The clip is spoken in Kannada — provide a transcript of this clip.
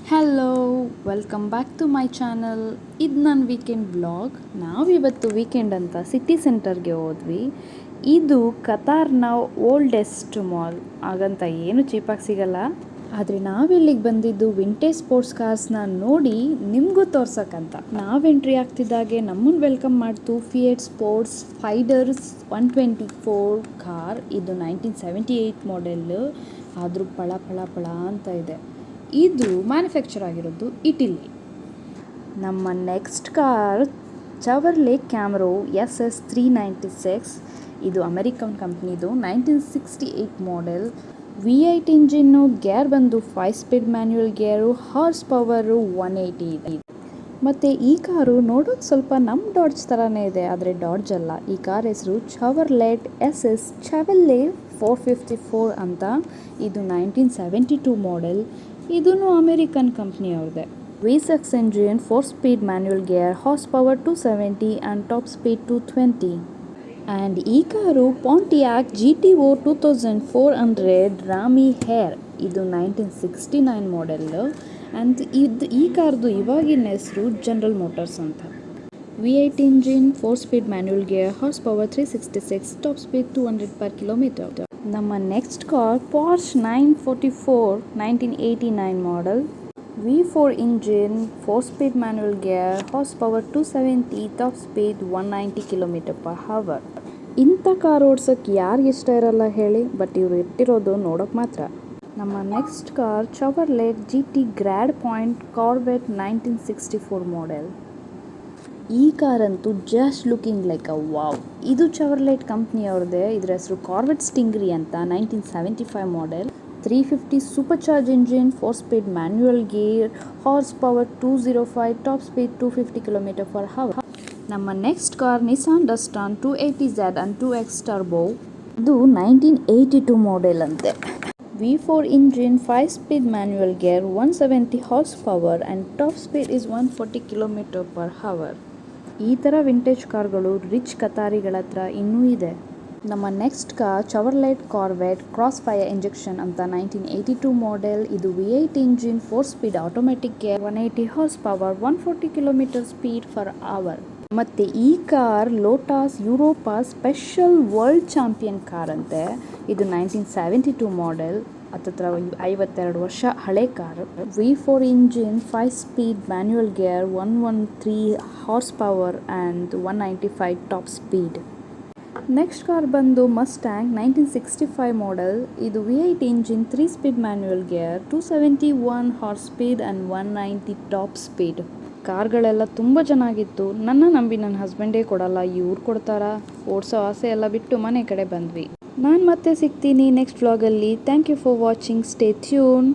Hello, welcome back to my channel. ಇದು ನನ್ನ ವೀಕೆಂಡ್ ಬ್ಲಾಗ್. ನಾವಿವತ್ತು ವೀಕೆಂಡ್ ಅಂತ ಸಿಟಿ ಸೆಂಟರ್ಗೆ ಹೋದ್ವಿ. ಇದು ಕತಾರ್ನ ಓಲ್ಡೆಸ್ಟ್ ಮಾಲ್. ಹಾಗಂತ ಏನು ಚೀಪಾಗಿ ಸಿಗಲ್ಲ. ಆದರೆ ನಾವಿಲ್ಲಿಗೆ ಬಂದಿದ್ದು ವಿಂಟೇಜ್ ಸ್ಪೋರ್ಟ್ಸ್ ಕಾರ್ಸ್ನ ನೋಡಿ ನಿಮಗೂ ತೋರ್ಸೋಕ್ಕಂತ. ನಾವು ಎಂಟ್ರಿ ಆಗ್ತಿದ್ದಾಗೆ ನಮ್ಮನ್ನು ವೆಲ್ಕಮ್ ಮಾಡ್ತು ಫಿಯೆಟ್ ಸ್ಪೋರ್ಟ್ಸ್ ಫೈಡರ್ಸ್ 124 ಕಾರ್. ಇದು 1978 ಮಾಡೆಲ್. ಆದರೂ ಪಳ ಪಳ ಪಳ ಅಂತ ಇದೆ. ಇದು ಮ್ಯಾನುಫ್ಯಾಕ್ಚರ್ ಆಗಿರೋದು ಇಟಲಿ. ನಮ್ಮ ನೆಕ್ಸ್ಟ್ ಕಾರ್ ಚವರ್ಲೆ ಕ್ಯಾಮ್ರೋ SS396. ಇದು ಅಮೆರಿಕನ್ ಕಂಪ್ನಿದು 1968 ಮಾಡೆಲ್. V8 ಇಂಜಿನ್ನು, ಗೇರ್ ಬಂದು 5 ಸ್ಪೀಡ್ ಮ್ಯಾನ್ಯುಯಲ್ ಗೇರು, ಹಾರ್ಸ್ ಪವರು 180 ಇದೆ. ಮತ್ತು ಈ ಕಾರು ನೋಡೋಕೆ ಸ್ವಲ್ಪ ನಮ್ಮ ಡಾಡ್ಜ್ ಥರನೇ ಇದೆ, ಆದರೆ ಡಾಡ್ಜ್ ಅಲ್ಲ. ಈ ಕಾರ್ ಹೆಸರು ಚವರ್ಲೆಟ್ ಚೆವರ್ಲೆ 454 ಅಂತ. ಇದು 1972 ಮಾಡೆಲ್. ಇದೂ ಅಮೆರಿಕನ್ ಕಂಪ್ನಿಯವ್ರದ್ದೆ. V6 engine, 4 speed manual gear, horse power 270 and top speed 220. And ಈ car Pontiac GTO 2400 ram air. ಇದು 1969 ಮಾಡೆಲ್. ಆ್ಯಂಡ್ ಈ ಕಾರ್ದು ಇವಾಗಿನ ಹೆಸರು ಜನರಲ್ ಮೋಟರ್ಸ್ ಅಂತ. V8 engine, 4 speed manual gear, horse power 366, top speed 200 per kilometer. ನಮ್ಮ next car Porsche 944 1989 model. V4 engine, 4 speed manual gear, horse power 270, top speed 190 km/h. ಇಂಥ ಕಾರ್ ಓಡ್ಸೋಕ್ಕೆ ಯಾರಿಗೆ ಇಷ್ಟ ಇರಲ್ಲ ಹೇಳಿ, ಬಟ್ ಇವರು ಇಟ್ಟಿರೋದು ನೋಡೋಕೆ ಮಾತ್ರ. ನಮ್ಮ next car Chevrolet GT grand point Corvette 1964 model. ಈ ಕಾರಂತೂ just looking like a wow. ಇದು ಚವರ್ಲೆಟ್ ಕಂಪ್ನಿಯವ್ರದ್ದೇ. ಇದರ ಹೆಸರು ಕಾರ್ವೆಟ್ ಸ್ಟಿಂಗ್ರಿ ಅಂತ. 1975 model. 350 super charge engine, 4 speed manual gear, horse power 205, top speed 250 km/h. ನಮ್ಮ next car Nissan Datsun 280Z and 2X turbo. ಇದು 1982 ಮಾಡೆಲ್ ಅಂತೆ. V4 engine, 5 speed manual gear, 170 horse power and top speed is 140 km/h. ಈ ಥರ ವಿಂಟೇಜ್ ಕಾರ್ಗಳು ರಿಚ್ ಕತಾರಿಗಳ ಹತ್ರ ಇನ್ನೂ ಇದೆ. ನಮ್ಮ next car Chevrolet Corvette cross fire injection ಅಂತ 1982 ಮಾಡೆಲ್. ಇದು V8 engine, 4 speed automatic gear, 180 horse power, 140 km speed per hour. ಮತ್ತು ಈ car Lotus Europa special world champion car ಅಂತೆ. ಇದು 1972 ಮಾಡೆಲ್. ಹತ್ತತ್ರ 52 ವರ್ಷ ಹಳೆ car. V4 engine, 5 speed manual gear, 113 horse power and 195 top speed. Next car ಬಂದು ಮಸ್ಟ್ಯಾಂಗ್ 1965 ಮಾಡೆಲ್. ಇದು V8 engine, 3 speed manual gear, 271 horse speed and 190 top speed. ಕಾರ್ಗಳೆಲ್ಲ ತುಂಬ ಚೆನ್ನಾಗಿತ್ತು. ನನ್ನ ನಂಬಿ ನನ್ನ ಹಸ್ಬೆಂಡೇ ಕೊಡಲ್ಲ, ಇವ್ರು ಕೊಡ್ತಾರಾ? ಓಡಿಸೋ ಆಸೆ ಎಲ್ಲ ಬಿಟ್ಟು ಮನೆ ಕಡೆ ಬಂದ್ವಿ. ನಾನು ಮತ್ತೆ ಸಿಗ್ತೀನಿ ನೆಕ್ಸ್ಟ್ ವ್ಲಾಗಲ್ಲಿ. Thank you for watching. Stay tune.